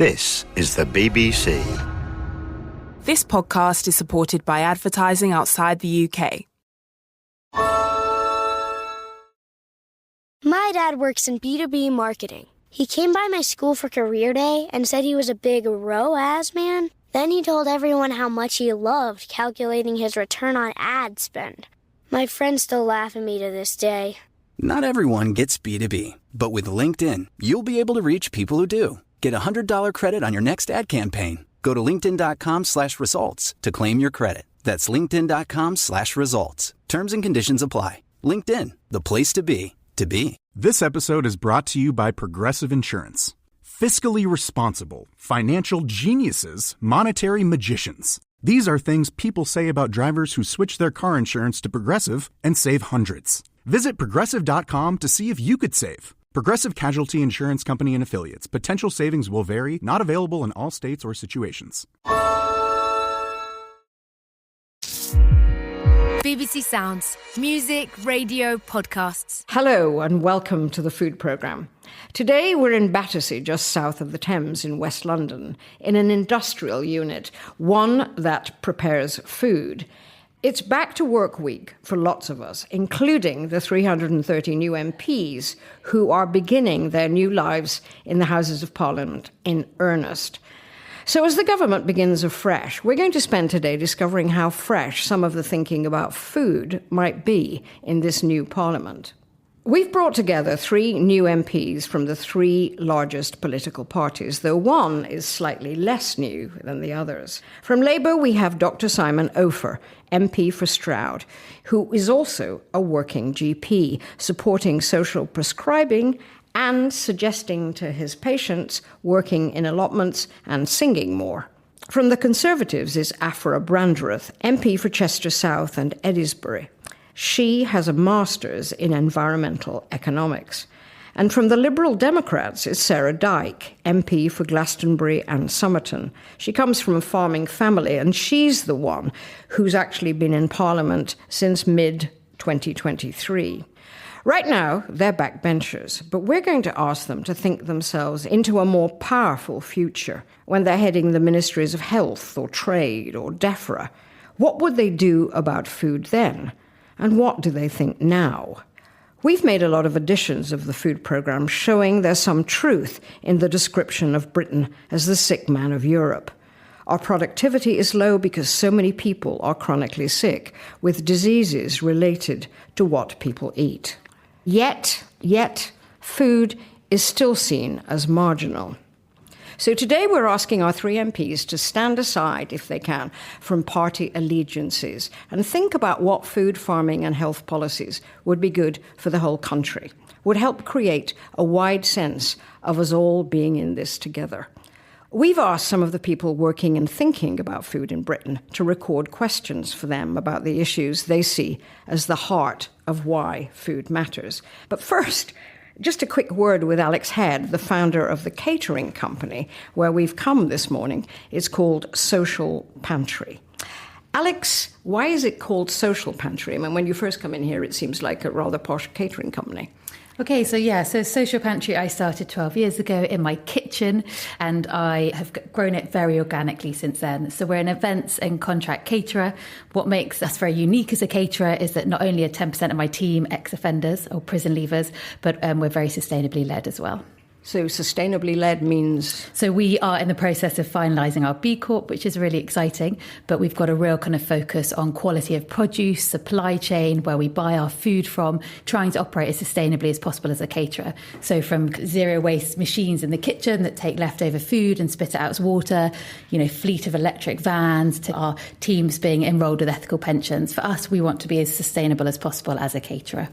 This is the BBC. This podcast is supported by advertising outside the UK. My dad works in B2B marketing. He came by my school for career day and said he was a big ROAS man. Then he told everyone how much he loved calculating his return on ad spend. My friends still laugh at me to this day. Not everyone gets B2B, but with LinkedIn, you'll be able to reach people who do. Get a $100 credit on your next ad campaign. Go to linkedin.com/results to claim your credit. That's linkedin.com/results. Terms and conditions apply. LinkedIn, the place to be, to be. This episode is brought to you by Progressive Insurance. Fiscally responsible, financial geniuses, monetary magicians. These are things people say about drivers who switch their car insurance to Progressive and save hundreds. Visit Progressive.com to see if you could save. Progressive Casualty Insurance Company and Affiliates. Potential savings will vary. Not available in all states or situations. BBC Sounds. Music, radio, podcasts. Hello and welcome to the food programme. Today we're in Battersea, just south of the Thames in West London, in an industrial unit, one that prepares food. It's back to work week for lots of us, including the 330 new MPs who are beginning their new lives in the Houses of Parliament in earnest. So as the government begins afresh, we're going to spend today discovering how fresh some of the thinking about food might be in this new Parliament. We've brought together three new MPs from the three largest political parties, though one is slightly less new than the others. From Labour, we have Dr Simon Opher, MP for Stroud, who is also a working GP, supporting social prescribing and suggesting to his patients working in allotments and singing more. From the Conservatives is Aphra Brandreth, MP for Chester South and Edisbury. She has a master's in environmental economics. And from the Liberal Democrats is Sarah Dyke, MP for Glastonbury and Somerton. She comes from a farming family, and she's the one who's actually been in Parliament since mid-2023. Right now, they're backbenchers, but we're going to ask them to think themselves into a more powerful future when they're heading the Ministries of Health or Trade or DEFRA. What would they do about food then? And what do they think now? We've made a lot of editions of the food programme showing there's some truth in the description of Britain as the sick man of Europe. Our productivity is low because so many people are chronically sick, with diseases related to what people eat. Yet, food is still seen as marginal. So today we're asking our three MPs to stand aside, if they can, from party allegiances and think about what food, farming and health policies would be good for the whole country, would help create a wide sense of us all being in this together. We've asked some of the people working and thinking about food in Britain to record questions for them about the issues they see as the heart of why food matters. But first, just a quick word with Alex Head, the founder of the catering company where we've come this morning. It's called Social Pantry. Alex, why is it called Social Pantry? I mean, when you first come in here, it seems like a rather posh catering company. Okay, so Social Pantry I started 12 years ago in my kitchen, and I have grown it very organically since then. So we're an events and contract caterer. What makes us very unique as a caterer is that not only are 10% of my team ex-offenders or prison leavers, but we're very sustainably led as well. So sustainably led means? So we are in the process of finalising our B Corp, which is really exciting, but we've got a real kind of focus on quality of produce, supply chain, where we buy our food from, trying to operate as sustainably as possible as a caterer. So from zero waste machines in the kitchen that take leftover food and spit it out as water, fleet of electric vans, to our teams being enrolled with ethical pensions. For us, we want to be as sustainable as possible as a caterer.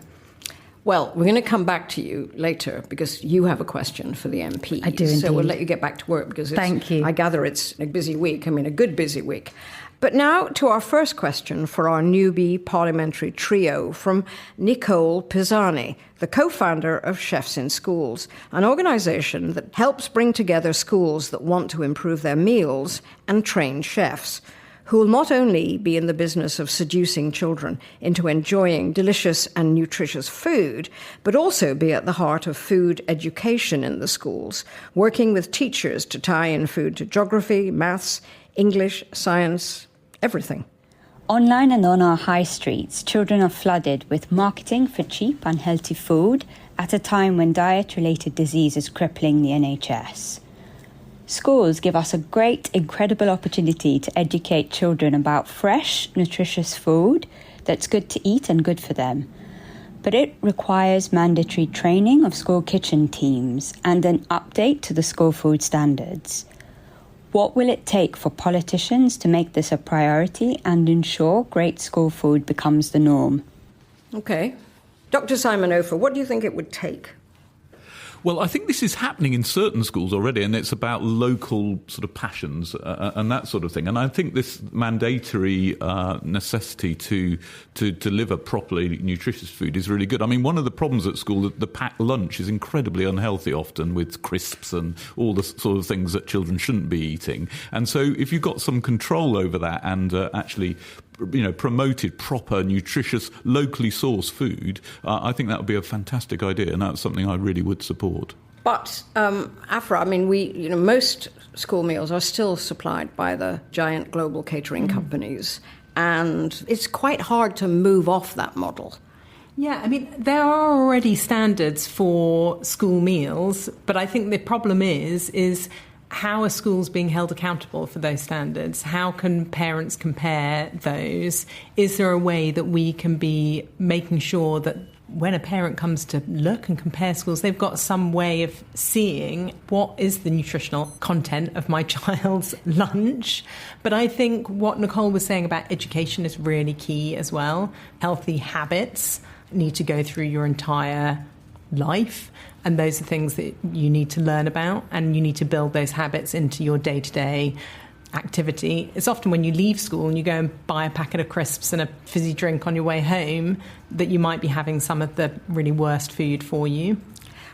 Well, we're going to come back to you later because you have a question for the MP. I do indeed. So we'll let you get back to work because Thank you. I gather it's a busy week. I mean, a good busy week. But now to our first question for our newbie parliamentary trio from Nicole Pisani, the co-founder of Chefs in Schools, an organisation that helps bring together schools that want to improve their meals and train chefs. who will not only be in the business of seducing children into enjoying delicious and nutritious food, but also be at the heart of food education in the schools, working with teachers to tie in food to geography, maths, English, science, everything. Online and on our high streets, children are flooded with marketing for cheap, unhealthy food at a time when diet-related disease is crippling the NHS. Schools give us a great, incredible opportunity to educate children about fresh, nutritious food that's good to eat and good for them. But it requires mandatory training of school kitchen teams and an update to the school food standards. What will it take for politicians to make this a priority and ensure great school food becomes the norm? OK. Dr Simon Opher, what do you think it would take? Well, I think this is happening in certain schools already, and it's about local sort of passions and that sort of thing. And I think this mandatory necessity to deliver properly nutritious food is really good. I mean, one of the problems at school, the packed lunch is incredibly unhealthy often, with crisps and all the sort of things that children shouldn't be eating. And so if you've got some control over that and actually promoted proper, nutritious, locally sourced food, I think that would be a fantastic idea, and that's something I really would support. But, Aphra, I mean, most school meals are still supplied by the giant global catering companies, and it's quite hard to move off that model. Yeah, I mean, there are already standards for school meals, but I think the problem is how are schools being held accountable for those standards? How can parents compare those? Is there a way that we can be making sure that when a parent comes to look and compare schools, they've got some way of seeing what is the nutritional content of my child's lunch? But I think what Nicole was saying about education is really key as well. Healthy habits need to go through your entire life, and those are things that you need to learn about, and you need to build those habits into your day-to-day activity. It's often when you leave school and you go and buy a packet of crisps and a fizzy drink on your way home that you might be having some of the really worst food for you.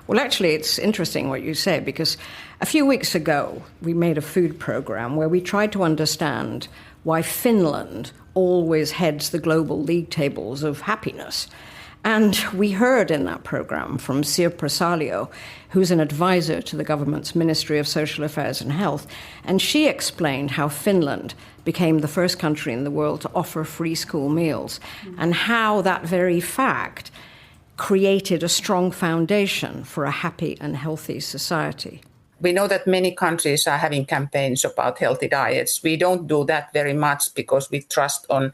Well, actually, it's interesting what you say, because a few weeks ago we made a food programme where we tried to understand why Finland always heads the global league tables of happiness. And we heard in that programme from Sirpa Salio, who's an advisor to the government's Ministry of Social Affairs and Health, and she explained how Finland became the first country in the world to offer free school meals, and how that very fact created a strong foundation for a happy and healthy society. We know that many countries are having campaigns about healthy diets. We don't do that very much because we trust on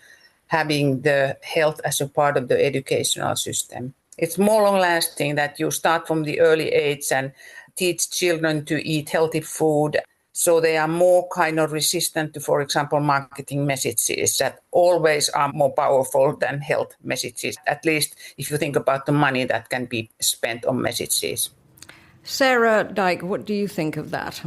having the health as a part of the educational system. It's more long-lasting that you start from the early age and teach children to eat healthy food, so they are more kind of resistant to, for example, marketing messages that always are more powerful than health messages, at least if you think about the money that can be spent on messages. Sarah Dyke, what do you think of that?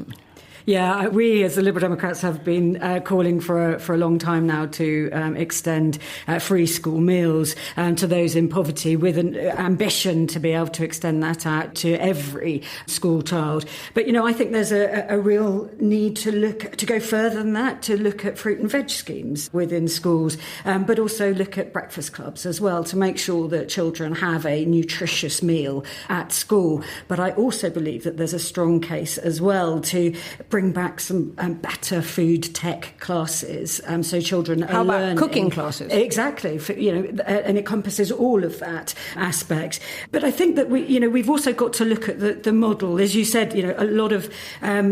Yeah, we as the Liberal Democrats have been calling for a long time now to extend free school meals to those in poverty, with an ambition to be able to extend that out to every school child. But, I think there's a real need to go further than that, to look at fruit and veg schemes within schools, but also look at breakfast clubs as well, to make sure that children have a nutritious meal at school. But I also believe that there's a strong case as well to bring back some better food tech classes, so children are learning. How about cooking classes? Exactly, and it encompasses all of that aspect. But I think that we've also got to look at the model. As you said, a lot of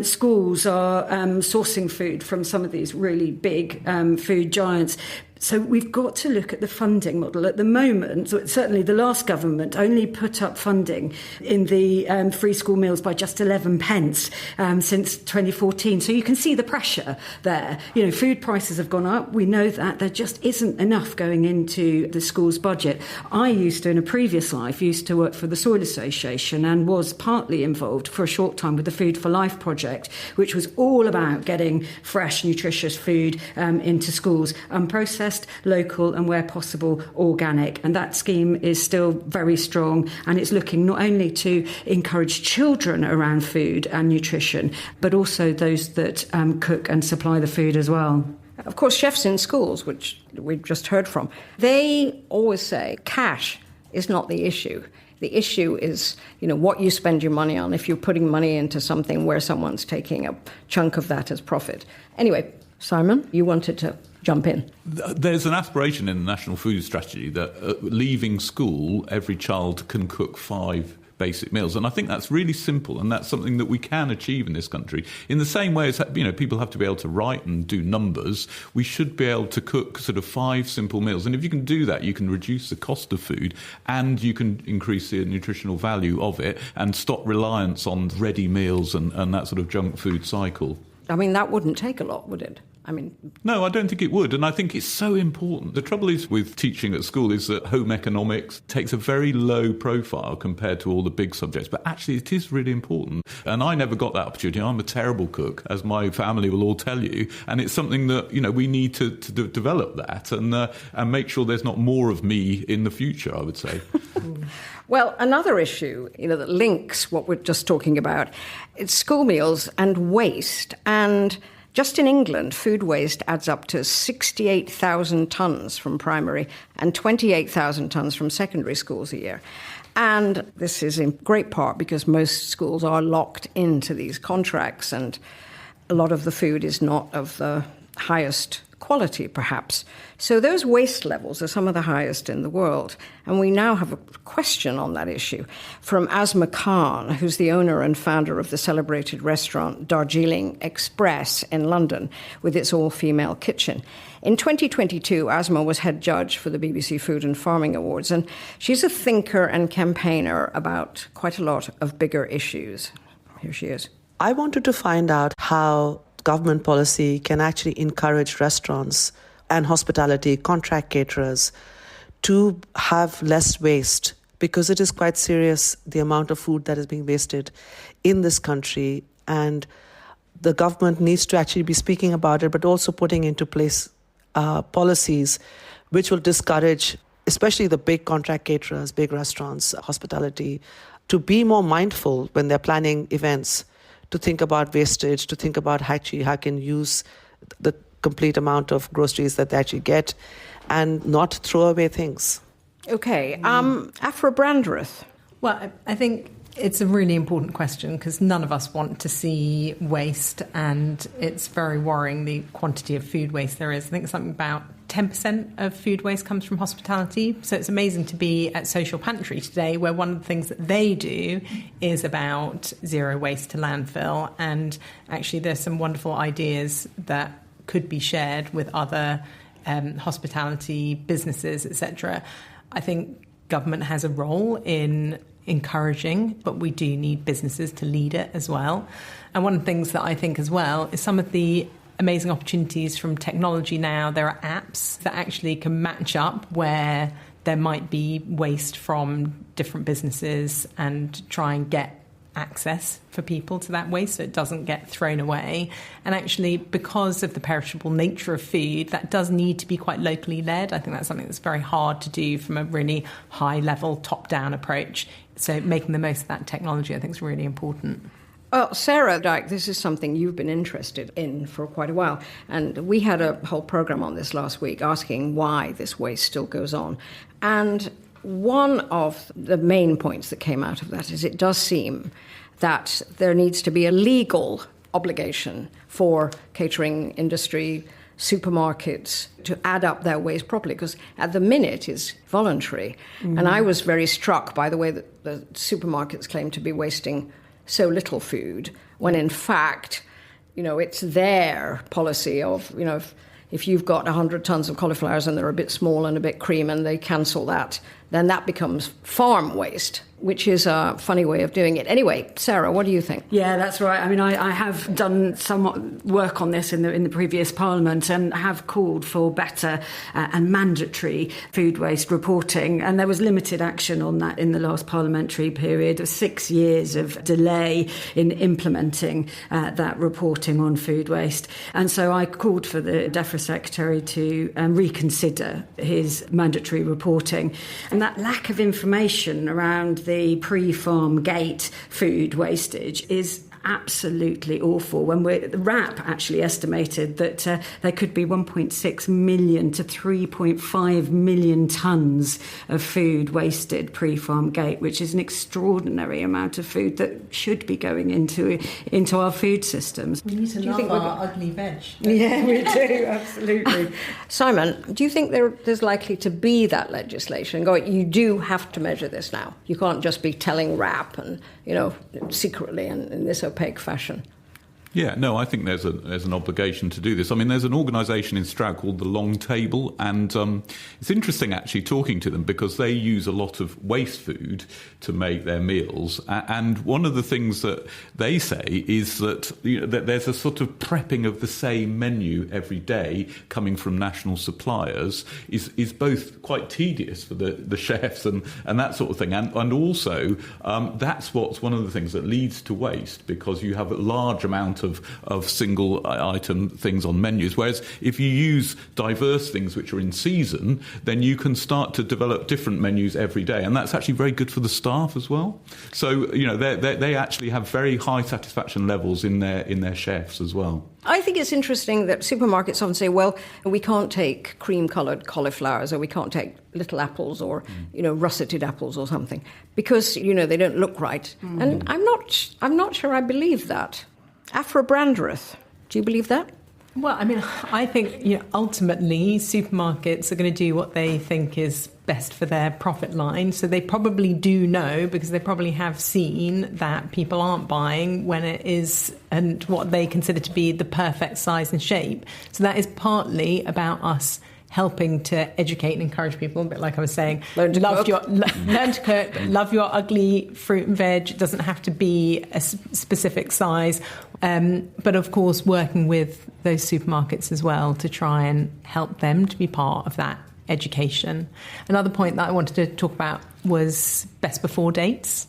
schools are sourcing food from some of these really big food giants. So we've got to look at the funding model. At the moment, certainly the last government only put up funding in the free school meals by just 11 pence since 2014. So you can see the pressure there. Food prices have gone up. We know that. There just isn't enough going into the school's budget. I in a previous life, used to work for the Soil Association and was partly involved for a short time with the Food for Life project, which was all about getting fresh, nutritious food into schools, unprocessed, local, and where possible organic. And that scheme is still very strong, and it's looking not only to encourage children around food and nutrition, but also those that cook and supply the food as well. Of course, chefs in schools, which we've just heard from, they always say cash is not the issue. The issue is, what you spend your money on if you're putting money into something where someone's taking a chunk of that as profit. Anyway, Simon, you wanted to jump in. There's an aspiration in the National Food Strategy that leaving school, every child can cook 5 basic meals. And I think that's really simple, and that's something that we can achieve in this country. In the same way as, people have to be able to write and do numbers, we should be able to cook sort of 5 simple meals. And if you can do that, you can reduce the cost of food and you can increase the nutritional value of it and stop reliance on ready meals and that sort of junk food cycle. I mean, that wouldn't take a lot, would it? No, I don't think it would. And I think it's so important. The trouble is with teaching at school is that home economics takes a very low profile compared to all the big subjects. But actually, it is really important. And I never got that opportunity. I'm a terrible cook, as my family will all tell you. And it's something that, we need to develop that and make sure there's not more of me in the future, I would say. Well, another issue, that links what we're just talking about, it's school meals and waste. And just in England, food waste adds up to 68,000 tonnes from primary and 28,000 tonnes from secondary schools a year. And this is in great part because most schools are locked into these contracts and a lot of the food is not of the highest quality, perhaps. So those waste levels are some of the highest in the world. And we now have a question on that issue from Asma Khan, who's the owner and founder of the celebrated restaurant Darjeeling Express in London, with its all-female kitchen. In 2022, Asma was head judge for the BBC Food and Farming Awards, and she's a thinker and campaigner about quite a lot of bigger issues. Here she is. I wanted to find out how government policy can actually encourage restaurants and hospitality contract caterers to have less waste, because it is quite serious, the amount of food that is being wasted in this country, and the government needs to actually be speaking about it, but also putting into place policies which will discourage especially the big contract caterers, big restaurants, hospitality, to be more mindful when they're planning events, to think about wastage, to think about how can use the complete amount of groceries that they actually get and not throw away things. Okay. Aphra Brandreth. Well, I think it's a really important question because none of us want to see waste, and it's very worrying the quantity of food waste there is. I think something about 10% of food waste comes from hospitality. So it's amazing to be at Social Pantry today, where one of the things that they do is about zero waste to landfill. And actually there's some wonderful ideas that could be shared with other hospitality businesses, etc. I think government has a role in encouraging, but we do need businesses to lead it as well. And one of the things that I think as well is some of the amazing opportunities from technology now. There are apps that actually can match up where there might be waste from different businesses and try and get access for people to that waste so it doesn't get thrown away. And actually, because of the perishable nature of food, that does need to be quite locally led. I think that's something that's very hard to do from a really high-level, top-down approach. So making the most of that technology, I think, is really important. Well, Sarah Dyke, this is something you've been interested in for quite a while. And we had a whole programme on this last week asking why this waste still goes on. And one of the main points that came out of that is it does seem that there needs to be a legal obligation for catering industry, supermarkets to add up their waste properly, because at the minute it's voluntary. Mm-hmm. And I was very struck by the way that the supermarkets claim to be wasting so little food, when in fact, it's their policy of, if you've got 100 tons of cauliflowers and they're a bit small and a bit cream and they cancel that, then that becomes farm waste, which is a funny way of doing it. Anyway, Sarah, what do you think? Yeah, that's right. I mean, I have done some work on this in the previous Parliament and have called for better and mandatory food waste reporting. And there was limited action on that in the last parliamentary period. 6 years of delay in implementing that reporting on food waste. And so I called for the DEFRA Secretary to reconsider his mandatory reporting. And that lack of information around the pre-farm gate food wastage is absolutely awful. When the RAP actually estimated that there could be 1.6 million to 3.5 million tonnes of food wasted pre-farm gate, which is an extraordinary amount of food that should be going into our food systems. We need to love our ugly veg. Yeah, we do, absolutely. Simon, do you think there's likely to be that legislation going, you do have to measure this now? You can't just be telling RAP and, secretly and in this opaque fashion. Yeah, no, I think there's an obligation to do this. I mean, there's an organisation in Stroud called the Long Table, and it's interesting actually talking to them because they use a lot of waste food to make their meals. And one of the things that they say is that, that there's a sort of prepping of the same menu every day coming from national suppliers is both quite tedious for the chefs and that sort of thing. And also, that's what's one of the things that leads to waste, because you have a large amount of single item things on menus, whereas if you use diverse things which are in season, then you can start to develop different menus every day, and that's actually very good for the staff as well. So they actually have very high satisfaction levels in their chefs as well. I think it's interesting that supermarkets often say, well, we can't take cream-coloured cauliflowers, or we can't take little apples, or russeted apples or something, because they don't look right. And I'm not sure I believe that. Aphra Brandreth, do you believe that? Well, I mean, I think ultimately supermarkets are going to do what they think is best for their profit line. So they probably do know, because they probably have seen that people aren't buying when it is and what they consider to be the perfect size and shape. So that is partly about us helping to educate and encourage people, a bit like I was saying. Learn to cook, love your ugly fruit and veg. It doesn't have to be a specific size. But of course, working with those supermarkets as well to try and help them to be part of that education. Another point that I wanted to talk about was best before dates.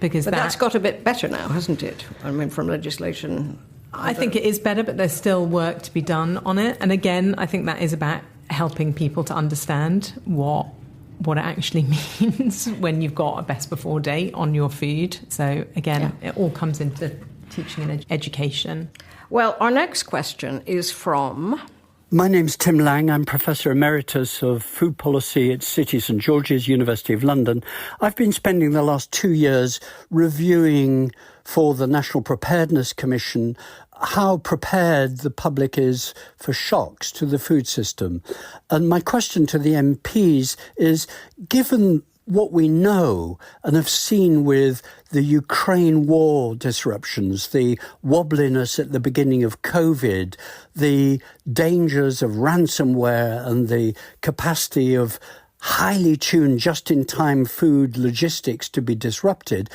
But that's got a bit better now, hasn't it? I mean, from legislation. I think it is better, but there's still work to be done on it. And again, I think that is about helping people to understand what it actually means when you've got a best before date on your food. So again, It all comes into teaching and education. Well, our next question is from... My name's Tim Lang. I'm Professor Emeritus of Food Policy at City St George's, University of London. I've been spending the last 2 years reviewing for the National Preparedness Commission how prepared the public is for shocks to the food system. And my question to the MPs is, given what we know and have seen with the Ukraine war disruptions, the wobbliness at the beginning of COVID, the dangers of ransomware and the capacity of highly tuned just-in-time food logistics to be disrupted,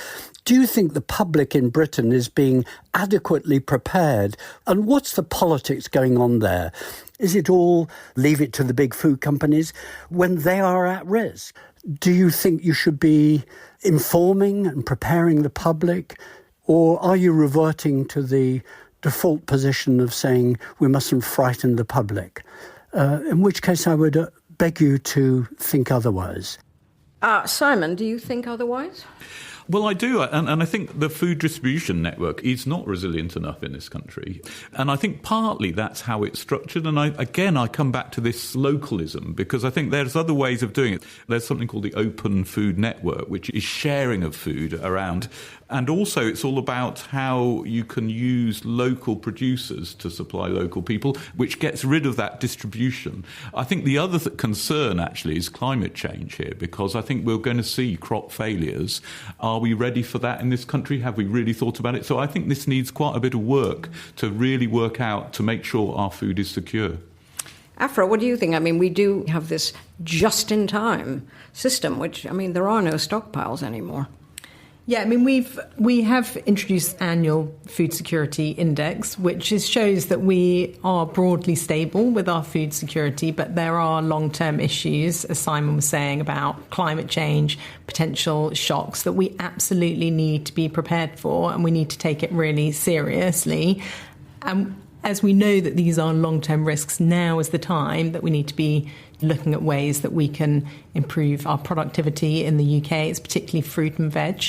do you think the public in Britain is being adequately prepared? And what's the politics going on there? Is it all leave it to the big food companies when they are at risk? Do you think you should be informing and preparing the public? Or are you reverting to the default position of saying we mustn't frighten the public? In which case I would beg you to think otherwise. Simon, do you think otherwise? Well, I do, and I think the food distribution network is not resilient enough in this country. And I think partly that's how it's structured. And I come back to this localism, because I think there's other ways of doing it. There's something called the Open Food Network, which is sharing of food around. And also it's all about how you can use local producers to supply local people, which gets rid of that distribution. I think the other concern actually is climate change here, because I think we're going to see crop failures. Are we ready for that in this country? Have we really thought about it? So I think this needs quite a bit of work to really work out to make sure our food is secure. Aphra, what do you think? I mean, we do have this just-in-time system, which, I mean, there are no stockpiles anymore. Yeah, I mean, we have introduced annual food security index, which shows that we are broadly stable with our food security, but there are long-term issues, as Simon was saying, about climate change, potential shocks that we absolutely need to be prepared for, and we need to take it really seriously. As we know that these are long-term risks, now is the time that we need to be looking at ways that we can improve our productivity in the UK. It's particularly fruit and veg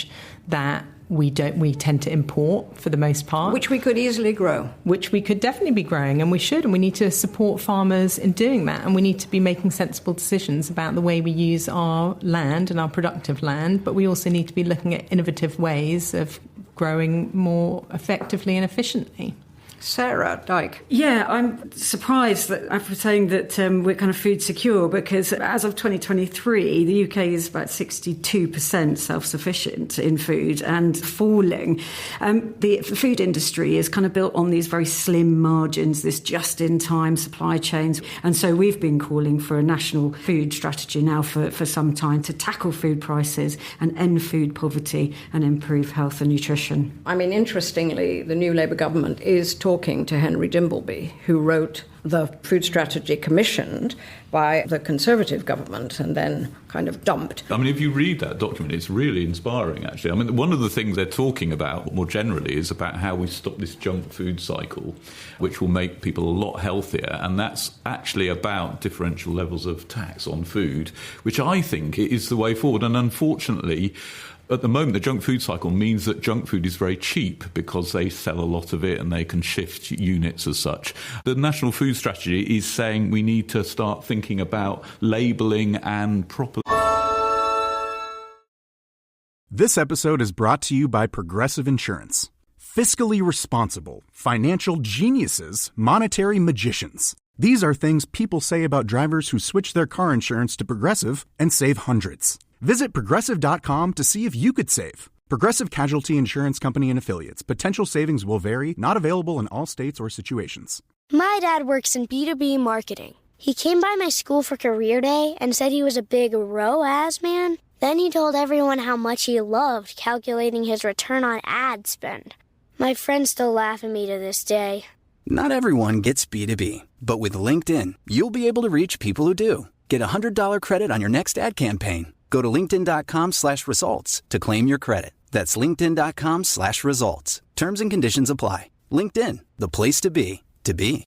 that we tend to import for the most part. Which we could easily grow. Which we could definitely be growing, and we should, and we need to support farmers in doing that, and we need to be making sensible decisions about the way we use our land and our productive land, but we also need to be looking at innovative ways of growing more effectively and efficiently. Sarah Dyke. Yeah, I'm surprised that Aphra was saying that we're kind of food secure, because as of 2023, the UK is about 62% self-sufficient in food and falling. The food industry is kind of built on these very slim margins, this just-in-time supply chains. And so we've been calling for a national food strategy now for some time to tackle food prices and end food poverty and improve health and nutrition. I mean, interestingly, the new Labour government is talking to Henry Dimbleby, who wrote the food strategy commissioned by the Conservative government and then kind of dumped. I mean, if you read that document, it's really inspiring, actually. I mean, one of the things they're talking about more generally is about how we stop this junk food cycle, which will make people a lot healthier. And that's actually about differential levels of tax on food, which I think is the way forward. And unfortunately, at the moment, the junk food cycle means that junk food is very cheap because they sell a lot of it and they can shift units as such. The National Food Strategy is saying we need to start thinking about labelling and proper. This episode is brought to you by Progressive Insurance. Fiscally responsible, financial geniuses, monetary magicians. These are things people say about drivers who switch their car insurance to Progressive and save hundreds. Visit Progressive.com to see if you could save. Progressive Casualty Insurance Company and Affiliates. Potential savings will vary. Not available in all states or situations. My dad works in B2B marketing. He came by my school for career day and said he was a big ROAS man. Then he told everyone how much he loved calculating his return on ad spend. My friends still laugh at me to this day. Not everyone gets B2B, but with LinkedIn, you'll be able to reach people who do. Get a $100 credit on your next ad campaign. Go to linkedin.com/results to claim your credit. That's linkedin.com/results. Terms and conditions apply. LinkedIn, the place to be, to be.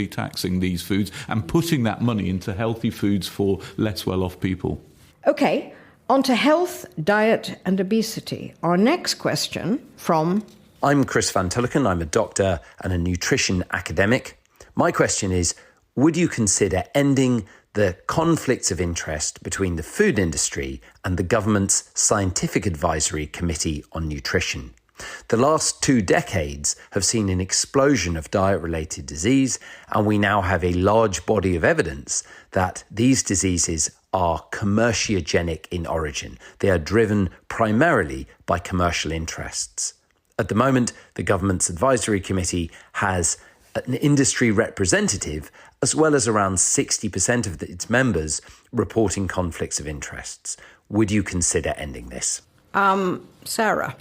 Taxing these foods and putting that money into healthy foods for less well-off people. OK, on to health, diet and obesity. Our next question from... I'm Chris Van Tulleken. I'm a doctor and a nutrition academic. My question is, would you consider ending the conflicts of interest between the food industry and the government's Scientific Advisory Committee on Nutrition? The last 2 decades have seen an explosion of diet-related disease, and we now have a large body of evidence that these diseases are commerciogenic in origin. They are driven primarily by commercial interests. At the moment, the government's advisory committee has an industry representative, as well as around 60% of its members reporting conflicts of interests. Would you consider ending this? Sarah.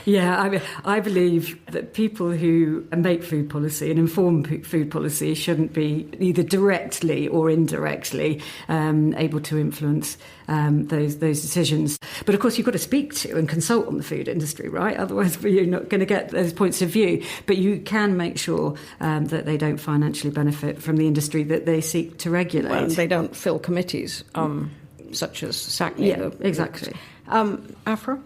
Yeah, I believe that people who make food policy and inform food policy shouldn't be either directly or indirectly able to influence those decisions. But of course, you've got to speak to and consult on the food industry, right? Otherwise, you're not going to get those points of view. But you can make sure that they don't financially benefit from the industry that they seek to regulate. Well, they don't fill committees such as SACNI. Yeah, exactly. Aphra?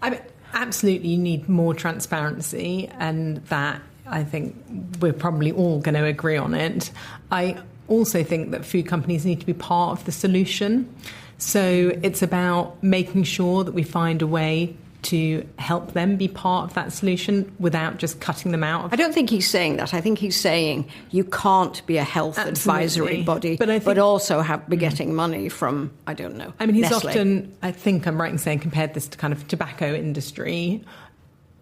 I mean, absolutely, you need more transparency, and that I think we're probably all going to agree on it. I also think that food companies need to be part of the solution. So it's about making sure that we find a way to help them be part of that solution without just cutting them out. I don't think he's saying that. I think he's saying you can't be a health advisory body, but also be getting money from, I don't know, I mean, he's Nestle. often, I think I'm right in saying, compared this to kind of tobacco industry.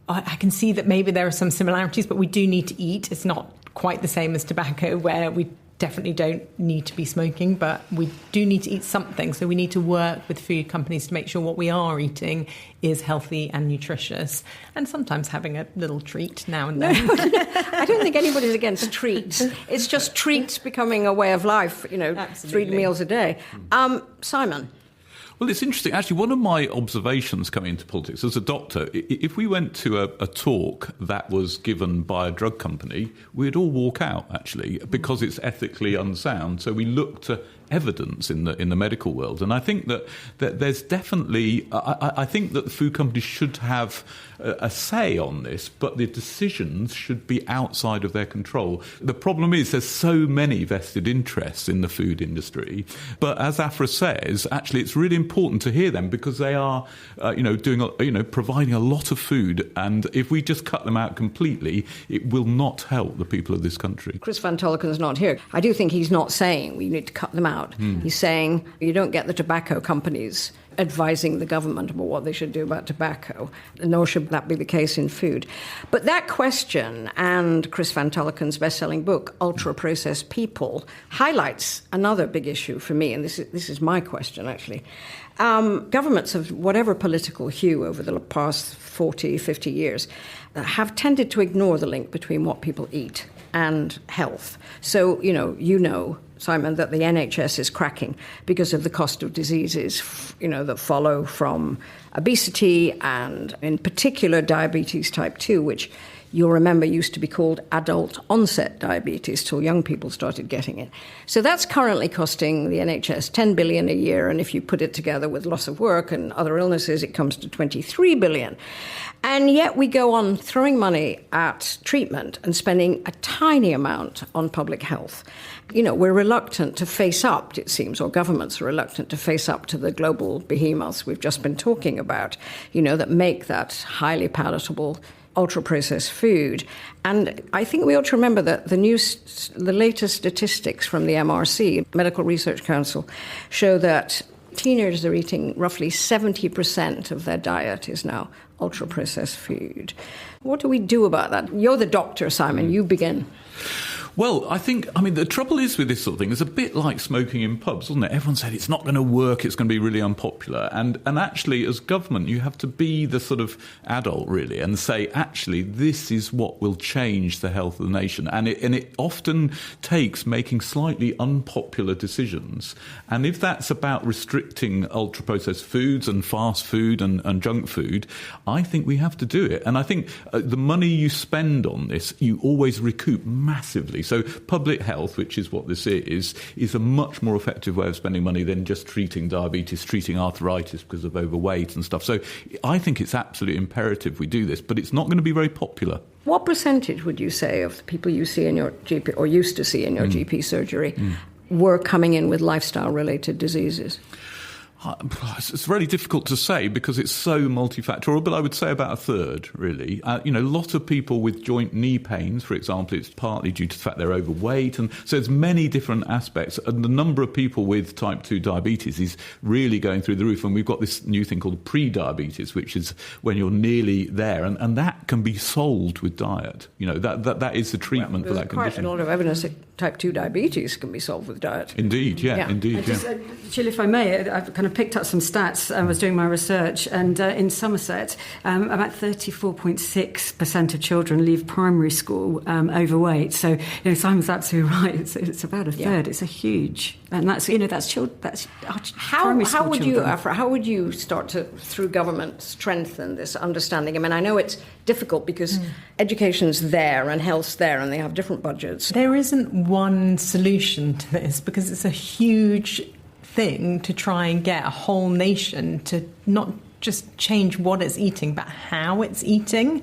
I can see that maybe there are some similarities, but we do need to eat. It's not quite the same as tobacco, where we definitely don't need to be smoking, but we do need to eat something. So we need to work with food companies to make sure what we are eating is healthy and nutritious, and sometimes having a little treat now and then. I don't think anybody's against treats. It's just treats becoming a way of life, Absolutely. 3 meals a day. Simon? Well, it's interesting. Actually, one of my observations coming into politics as a doctor, if we went to a talk that was given by a drug company, we'd all walk out, actually, because it's ethically unsound. So we look to evidence in the medical world. And I think that there's definitely, I think that the food companies should have a say on this, but the decisions should be outside of their control. The problem is there's so many vested interests in the food industry. But as Aphra says, actually it's really important to hear them because they are, providing a lot of food. And if we just cut them out completely, it will not help the people of this country. Chris Van Tulleken is not here. I do think he's not saying we need to cut them out. He's saying you don't get the tobacco companies advising the government about what they should do about tobacco, nor should that be the case in food. But that question and Chris Van Tulleken's best-selling book, Ultra-Processed People, highlights another big issue for me, and this is my question, actually. Governments of whatever political hue over the past 40, 50 years have tended to ignore the link between what people eat and health. So, Simon, that the NHS is cracking because of the cost of diseases, that follow from obesity and, in particular, diabetes type 2, which you'll remember used to be called adult onset diabetes till young people started getting it. So that's currently costing the NHS $10 billion a year, and if you put it together with loss of work and other illnesses, it comes to $23 billion. And yet we go on throwing money at treatment and spending a tiny amount on public health. We're reluctant to face up, it seems, or governments are reluctant to face up to the global behemoths we've just been talking about, that make that highly palatable ultra-processed food. And I think we ought to remember that the latest statistics from the MRC, Medical Research Council, show that teenagers are eating roughly 70% of their diet is now ultra-processed food. What do we do about that? You're the doctor, Simon. You begin. Well, the trouble is with this sort of thing, it's a bit like smoking in pubs, wasn't it? Everyone said it's not going to work, it's going to be really unpopular. And actually, as government, you have to be the sort of adult, really, and say, actually, this is what will change the health of the nation. And it often takes making slightly unpopular decisions. And if that's about restricting ultra-processed foods and fast food and junk food, I think we have to do it. And I think the money you spend on this, you always recoup massively. So public health, which is what this is a much more effective way of spending money than just treating diabetes, treating arthritis because of overweight and stuff. So I think it's absolutely imperative we do this, but it's not going to be very popular. What percentage would you say of the people you see in your GP or used to see in your GP surgery were coming in with lifestyle-related diseases? It's really difficult to say because it's so multifactorial, but I would say about a third, really. A lot of people with joint knee pains, for example, it's partly due to the fact they're overweight. And so there's many different aspects. And the number of people with type 2 diabetes is really going through the roof. And we've got this new thing called pre-diabetes, which is when you're nearly there. And that can be solved with diet. That is the treatment for that condition. There's quite a lot of evidence that type 2 diabetes can be solved with diet. Indeed, yeah. Indeed, Sheila, if I may, I've kind of picked up some stats. I was doing my research, and in Somerset, about 34.6% of children leave primary school overweight. So, Simon's absolutely right. It's about a third. It's a huge, and that's children. That's primary school children. How would you start to, through government, strengthen this understanding? I mean, I know it's difficult because education's there and health's there, and they have different budgets. There isn't one solution to this because it's a huge thing to try and get a whole nation to not just change what it's eating, but how it's eating.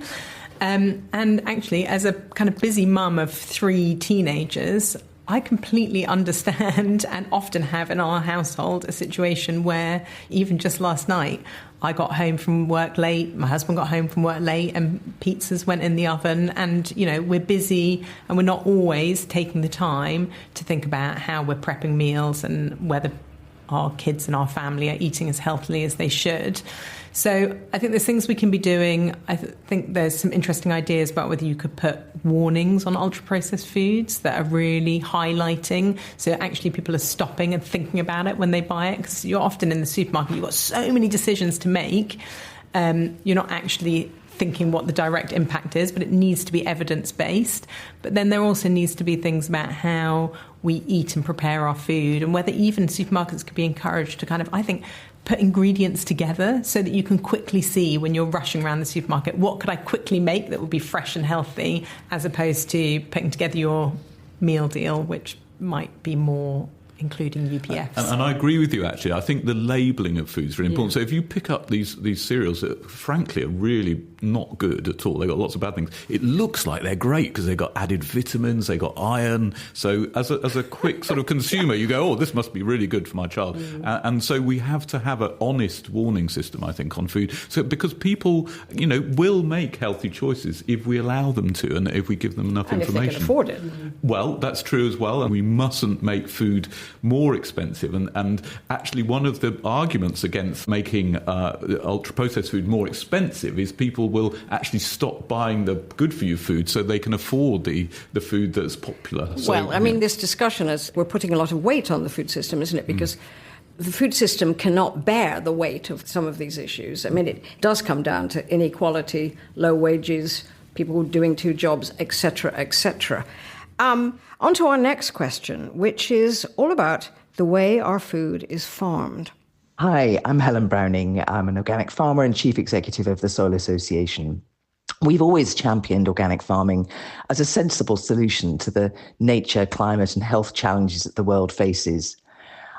And actually, as a kind of busy mum of 3 teenagers, I completely understand and often have in our household a situation where even just last night, I got home from work late, my husband got home from work late, and pizzas went in the oven. And, we're busy and we're not always taking the time to think about how we're prepping meals and whether our kids and our family are eating as healthily as they should. So I think there's things we can be doing. I think there's some interesting ideas about whether you could put warnings on ultra-processed foods that are really highlighting. So actually people are stopping and thinking about it when they buy it, because you're often in the supermarket, you've got so many decisions to make. You're not actually thinking what the direct impact is, but it needs to be evidence-based. But then there also needs to be things about how we eat and prepare our food, and whether even supermarkets could be encouraged to kind of, I think, put ingredients together so that you can quickly see when you're rushing around the supermarket, what could I quickly make that would be fresh and healthy, as opposed to putting together your meal deal, which might be more including UPFs. And I agree with you, actually. I think the labelling of food is really important. So if you pick up these cereals that, frankly, are really not good at all, they've got lots of bad things, it looks like they're great because they've got added vitamins, they've got iron. So as a quick sort of consumer, you go, oh, this must be really good for my child. And so we have to have an honest warning system, I think, on food. So because people, will make healthy choices if we allow them to and if we give them enough information. And if they can afford it. Well, that's true as well. And we mustn't make food more expensive. And actually one of the arguments against making ultra-processed food more expensive is people will actually stop buying the good-for-you food so they can afford the food that's popular. So, this discussion is, we're putting a lot of weight on the food system, isn't it? Because the food system cannot bear the weight of some of these issues. It does come down to inequality, low wages, people doing two jobs, etc., etc. On to our next question, which is all about the way our food is farmed. Hi, I'm Helen Browning. I'm an organic farmer and chief executive of the Soil Association. We've always championed organic farming as a sensible solution to the nature, climate and health challenges that the world faces.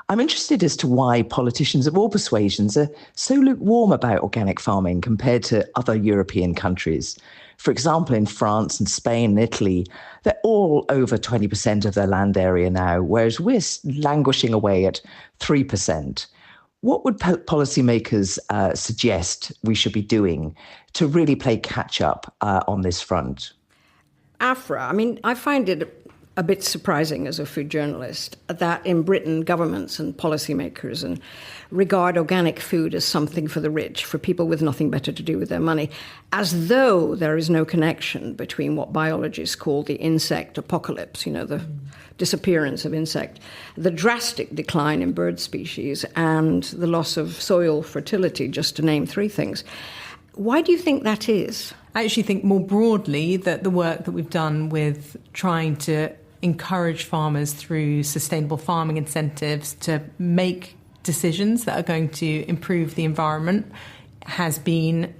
I'm interested as to why politicians of all persuasions are so lukewarm about organic farming compared to other European countries. For example, in France and Spain and Italy, they're all over 20% of their land area now, whereas we're languishing away at 3%. What would policymakers suggest we should be doing to really play catch up on this front? Aphra, I find it a bit surprising as a food journalist that in Britain, governments and policymakers regard organic food as something for the rich, for people with nothing better to do with their money, as though there is no connection between what biologists call the insect apocalypse, the disappearance of insect, the drastic decline in bird species, and the loss of soil fertility, just to name three things. Why do you think that is? I actually think more broadly that the work that we've done with trying to encourage farmers through sustainable farming incentives to make decisions that are going to improve the environment has been,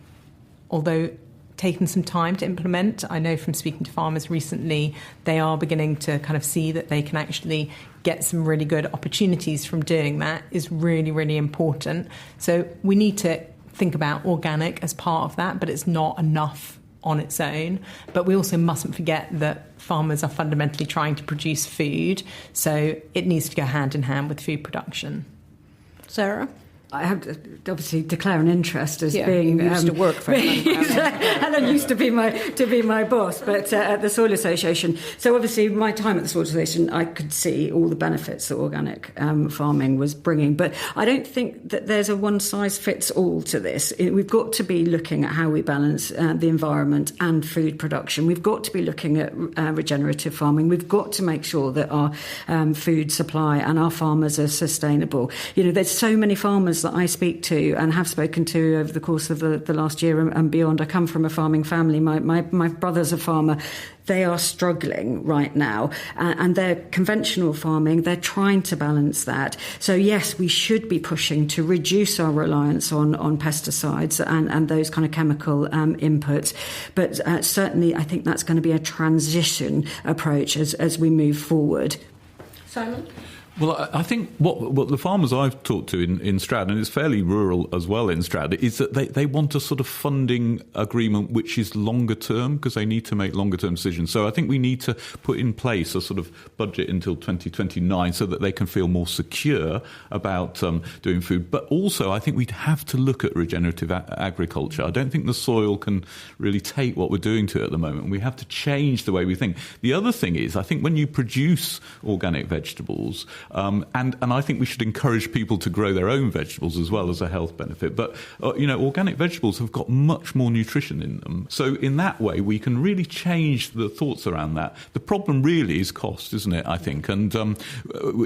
although taken some time to implement. I know from speaking to farmers recently, they are beginning to kind of see that they can actually get some really good opportunities from doing that is really, really important. So we need to think about organic as part of that, but it's not enough on its own. But we also mustn't forget that farmers are fundamentally trying to produce food, so it needs to go hand in hand with food production. Sarah? I have to obviously declare an interest as being... You used to work for Helen. Helen used to be my boss, but at the Soil Association. So obviously my time at the Soil Association, I could see all the benefits that organic farming was bringing. But I don't think that there's a one-size-fits-all to this. We've got to be looking at how we balance the environment and food production. We've got to be looking at regenerative farming. We've got to make sure that our food supply and our farmers are sustainable. There's so many farmers that I speak to and have spoken to over the course of the last year and beyond. I come from a farming family. My brother's a farmer. They are struggling right now, and they're conventional farming. They're trying to balance that. So yes, we should be pushing to reduce our reliance on pesticides and those kind of chemical inputs. But certainly, I think that's going to be a transition approach as we move forward. Simon? Well, I think what the farmers I've talked to in Stroud, and it's fairly rural as well in Stroud, is that they want a sort of funding agreement which is longer term because they need to make longer term decisions. So I think we need to put in place a sort of budget until 2029 so that they can feel more secure about doing food. But also I think we'd have to look at regenerative agriculture. I don't think the soil can really take what we're doing to it at the moment. We have to change the way we think. The other thing is, I think when you produce organic vegetables, And I think we should encourage people to grow their own vegetables as well as a health benefit. But, organic vegetables have got much more nutrition in them. So in that way, we can really change the thoughts around that. The problem really is cost, isn't it, I think? And,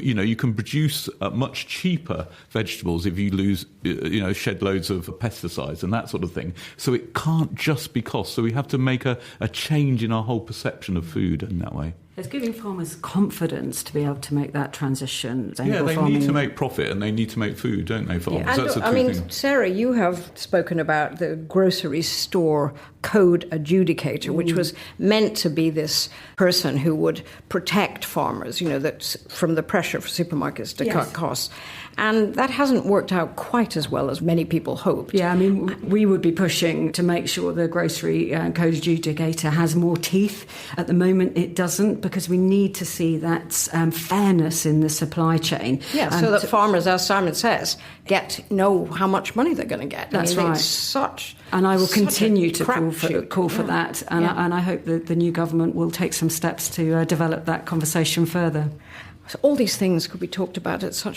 you can produce much cheaper vegetables if you shed loads of pesticides and that sort of thing. So it can't just be cost. So we have to make a change in our whole perception of food in that way. It's giving farmers confidence to be able to make that transition. Yeah, they need to make profit and they need to make food, don't they, farmers? Yeah. That's the two things. Sarah, you have spoken about the grocery store code adjudicator, which was meant to be this person who would protect farmers, that's from the pressure for supermarkets to cut costs. And that hasn't worked out quite as well as many people hoped. Yeah, we would be pushing to make sure the grocery code adjudicator has more teeth. At the moment, it doesn't, because we need to see that fairness in the supply chain. Yeah, so that farmers, as Simon says, know how much money they're going to get. That's right. It's and I will continue to call for Yeah. that. And I hope that the new government will take some steps to develop that conversation further. So all these things could be talked about at so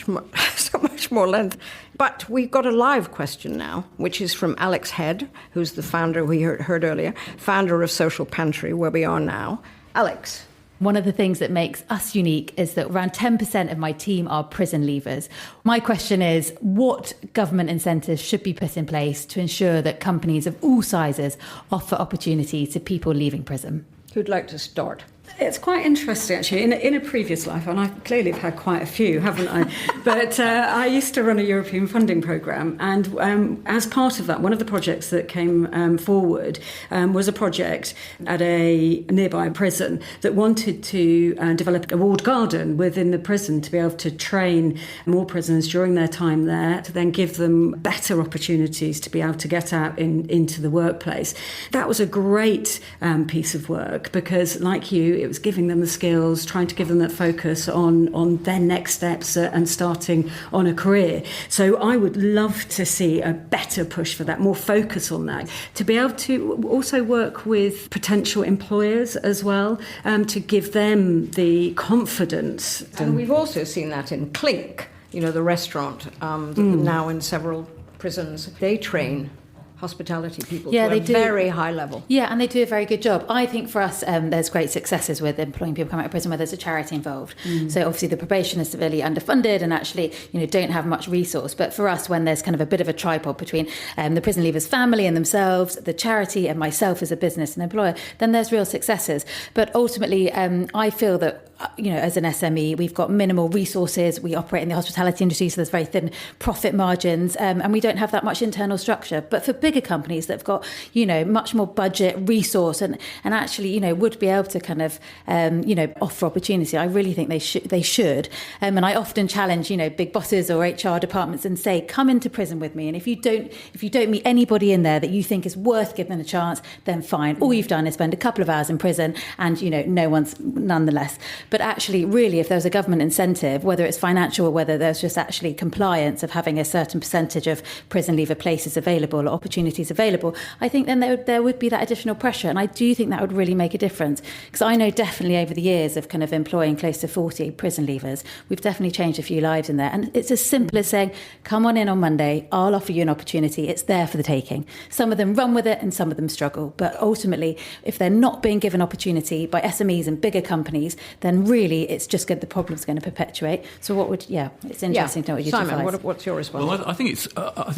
much more length. But we've got a live question now, which is from Alex Head, who's the founder we heard earlier, founder of Social Pantry, where we are now. Alex. One of the things that makes us unique is that around 10% of my team are prison leavers. My question is, what government incentives should be put in place to ensure that companies of all sizes offer opportunity to people leaving prison? Who'd like to start? It's quite interesting, actually. In a previous life, and I clearly have had quite a few, haven't I? But I used to run a European funding programme, and as part of that, one of the projects that came forward was a project at a nearby prison that wanted to develop a walled garden within the prison to be able to train more prisoners during their time there, to then give them better opportunities to be able to get out into the workplace. That was a great piece of work because, like you, it was giving them the skills, trying to give them that focus on their next steps and starting on a career. So I would love to see a better push for that, more focus on that, to be able to also work with potential employers as well, to give them the confidence. And we've also seen that in Clink, the restaurant, now in several prisons. They train hospitality people to a very high level. Yeah, and they do a very good job. I think for us, there's great successes with employing people coming out of prison where there's a charity involved. So obviously the probation is severely underfunded and actually, don't have much resource. But for us, when there's kind of a bit of a tripod between the prison leavers' family and themselves, the charity and myself as a business and employer, then there's real successes. But ultimately, I feel that as an SME, we've got minimal resources. We operate in the hospitality industry, so there's very thin profit margins, and we don't have that much internal structure. But for bigger companies that have got, much more budget, resource, and actually, would be able to kind of, offer opportunity, I really think they should. And I often challenge, big bosses or HR departments and say, come into prison with me. And if you don't meet anybody in there that you think is worth giving a chance, then fine. All you've done is spend a couple of hours in prison, and no one's nonetheless. But actually, really, if there's a government incentive, whether it's financial or whether there's just actually compliance of having a certain percentage of prison leaver places available or opportunities available, I think then there would be that additional pressure. And I do think that would really make a difference. Because I know definitely over the years of kind of employing close to 40 prison leavers, we've definitely changed a few lives in there. And it's as simple as saying, come on in on Monday, I'll offer you an opportunity. It's there for the taking. Some of them run with it and some of them struggle. But ultimately, if they're not being given opportunity by SMEs and bigger companies, then really it's just good. The problem's going to perpetuate. So it's interesting to know what you Simon, advise. what's your response? Well, I think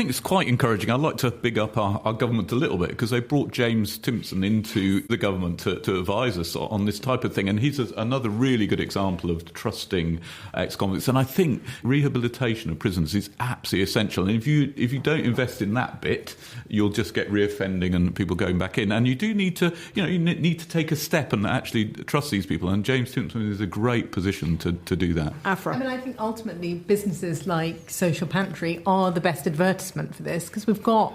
it's quite encouraging. I'd like to big up our government a little bit because they brought James Timpson into the government to advise us on this type of thing, and he's another really good example of trusting ex-convicts. And I think rehabilitation of prisoners is absolutely essential. And if you don't invest in that bit, you'll just get reoffending and people going back in. And you do need to take a step and actually trust these people. And James Timpson is a great position to do that. Aphra. I think ultimately businesses like Social Pantry are the best advertisement for this because we've got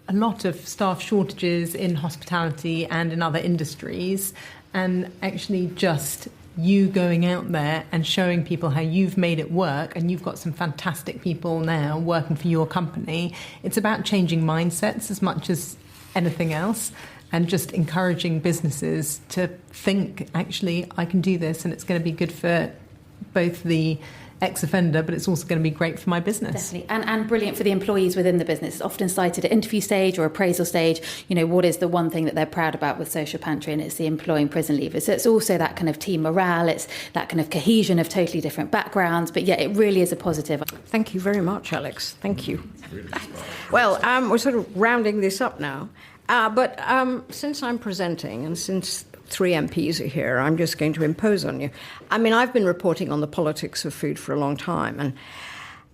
a lot of staff shortages in hospitality and in other industries, and actually just you going out there and showing people how you've made it work, and you've got some fantastic people now working for your company. It's about changing mindsets as much as anything else, and just encouraging businesses to think, actually, I can do this and it's going to be good for both the ex-offender, but it's also going to be great for my business. Definitely. And brilliant for the employees within the business. It's often cited at interview stage or appraisal stage, what is the one thing that they're proud about with Social Pantry, and it's the employing prison leavers. So it's also that kind of team morale, it's that kind of cohesion of totally different backgrounds. But yeah, it really is a positive. Thank you very much, Alex. Thank you. Well, we're sort of rounding this up now. But since I'm presenting and since 3 MPs are here, I'm just going to impose on you. I mean, I've been reporting on the politics of food for a long time, and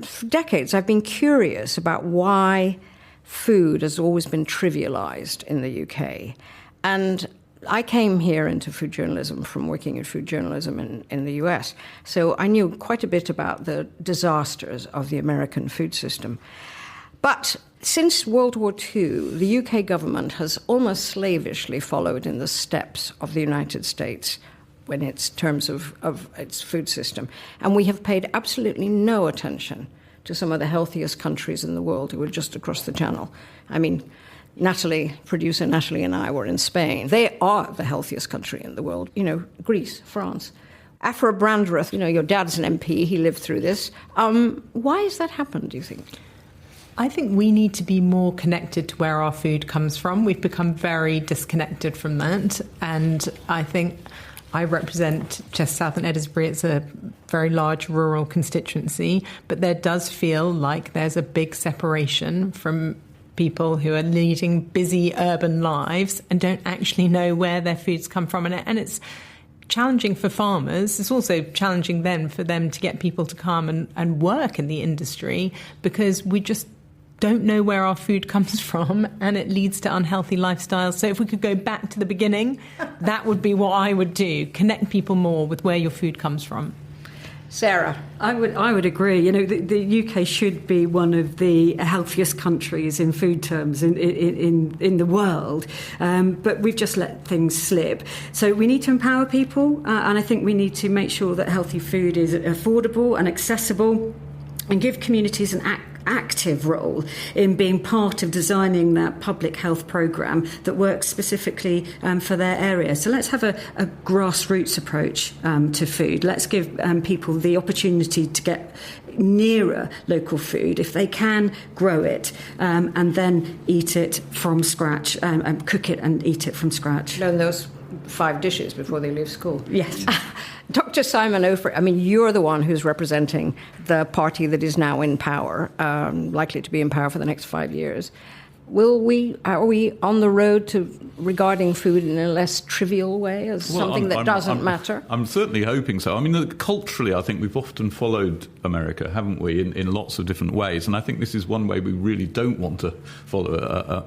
for decades I've been curious about why food has always been trivialised in the UK. And I came here into food journalism from working in food journalism in the US, so I knew quite a bit about the disasters of the American food system. But since World War II, the UK government has almost slavishly followed in the steps of the United States in its terms of its food system. And we have paid absolutely no attention to some of the healthiest countries in the world who are just across the channel. I mean, producer Natalie and I were in Spain. They are the healthiest country in the world. Greece, France. Aphra Brandreth, your dad's an MP, he lived through this. Why has that happened, do you think? I think we need to be more connected to where our food comes from. We've become very disconnected from that. And I think I represent just south of Edinburgh. It's a very large rural constituency. But there does feel like there's a big separation from people who are leading busy urban lives and don't actually know where their foods come from. And it's challenging for farmers. It's also challenging then for them to get people to come and work in the industry, because we just don't know where our food comes from, and it leads to unhealthy lifestyles. So if we could go back to the beginning, that would be what I would do. Connect people more with where your food comes from. Sarah? I would agree. The UK should be one of the healthiest countries in food terms in the world, but we've just let things slip. So we need to empower people, and I think we need to make sure that healthy food is affordable and accessible, and give communities an active role in being part of designing that public health programme that works specifically for their area. So let's have a grassroots approach to food. Let's give people the opportunity to get nearer local food if they can grow it, and then eat it from scratch, and cook it and eat it from scratch. Learn those 5 dishes before they leave school. Yes. Dr Simon Opher, I mean, you're the one who's representing the party that is now in power, likely to be in power for the next 5 years. Are we on the road to regarding food in a less trivial way as something that doesn't matter? I'm certainly hoping so. I mean, culturally, I think we've often followed America, haven't we, in lots of different ways. And I think this is one way we really don't want to follow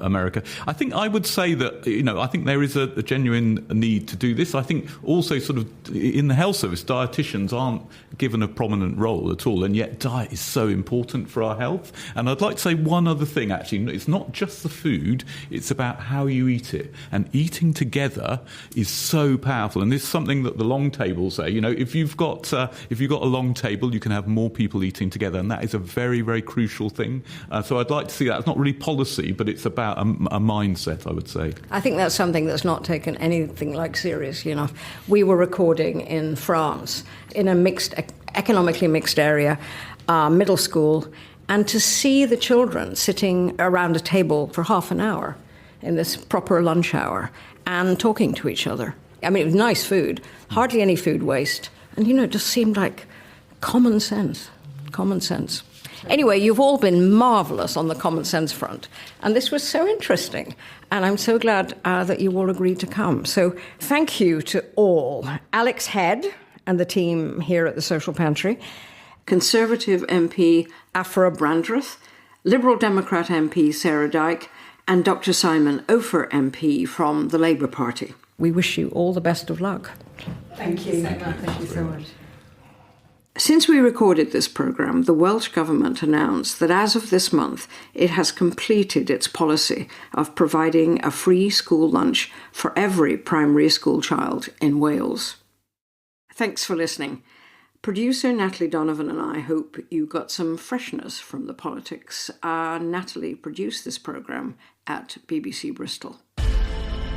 America. I think I would say that, I think there is a genuine need to do this. I think also sort of in the health service, dietitians aren't given a prominent role at all. And yet diet is so important for our health. And I'd like to say one other thing, actually. It's not just the food, it's about how you eat it. And eating together is so powerful. And this is something that the long table say. If you've got a long table, you can have more people eating together, and that is a very, very crucial thing. So I'd like to see that. It's not really policy, but it's about a mindset, I would say. I think that's something that's not taken anything like seriously enough. We were recording in France, in a economically mixed area, middle school, and to see the children sitting around a table for half an hour in this proper lunch hour and talking to each other. I mean, it was nice food, hardly any food waste. And, it just seemed like common sense. Anyway, you've all been marvellous on the common sense front. And this was so interesting. And I'm so glad that you all agreed to come. So thank you to all. Alex Head and the team here at the Social Pantry, Conservative MP Aphra Brandreth, Liberal Democrat MP Sarah Dyke, and Dr Simon Opher MP from the Labour Party. We wish you all the best of luck. Thank you. Thank you so much. Since we recorded this programme, the Welsh Government announced that as of this month, it has completed its policy of providing a free school lunch for every primary school child in Wales. Thanks for listening. Producer Natalie, Donovan and I hope you got some freshness from the politics. Natalie produced this programme at BBC Bristol.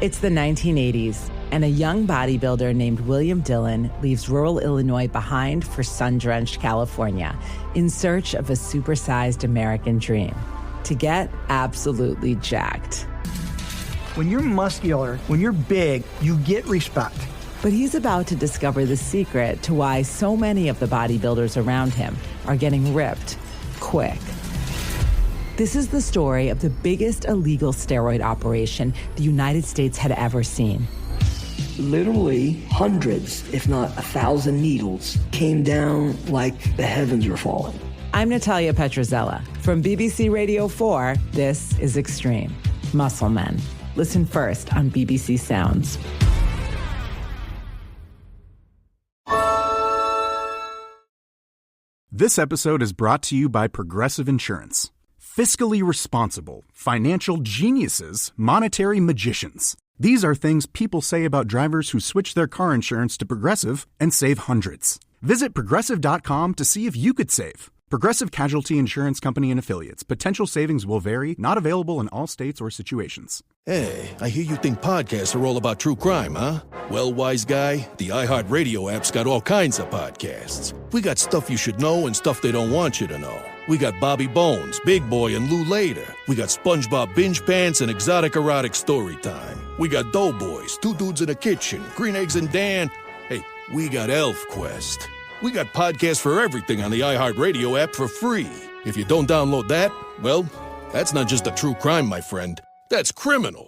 It's the 1980s. and a young bodybuilder named William Dillon leaves rural Illinois behind for sun-drenched California in search of a supersized American dream, to get absolutely jacked. When you're muscular, when you're big, you get respect. But he's about to discover the secret to why so many of the bodybuilders around him are getting ripped quick. This is the story of the biggest illegal steroid operation the United States had ever seen. Literally hundreds, if not 1,000 needles came down like the heavens were falling. I'm Natalia Petrozella. From BBC Radio 4, this is Extreme. Muscle Men. Listen first on BBC Sounds. This episode is brought to you by Progressive Insurance. Fiscally responsible, financial geniuses, monetary magicians. These are things people say about drivers who switch their car insurance to Progressive and save hundreds. Visit Progressive.com to see if you could save. Progressive Casualty Insurance Company and Affiliates. Potential savings will vary. Not available in all states or situations. Hey, I hear you think podcasts are all about true crime, huh? Well, wise guy, the iHeartRadio app's got all kinds of podcasts. We got stuff you should know and stuff they don't want you to know. We got Bobby Bones, Big Boy, and Lou Later. We got SpongeBob Binge Pants and Exotic Erotic Story Time. We got Doughboys, Two Dudes in a Kitchen, Green Eggs and Dan. Hey, we got Elf Quest. We got podcasts for everything on the iHeartRadio app for free. If you don't download that, well, that's not just a true crime, my friend. That's criminal.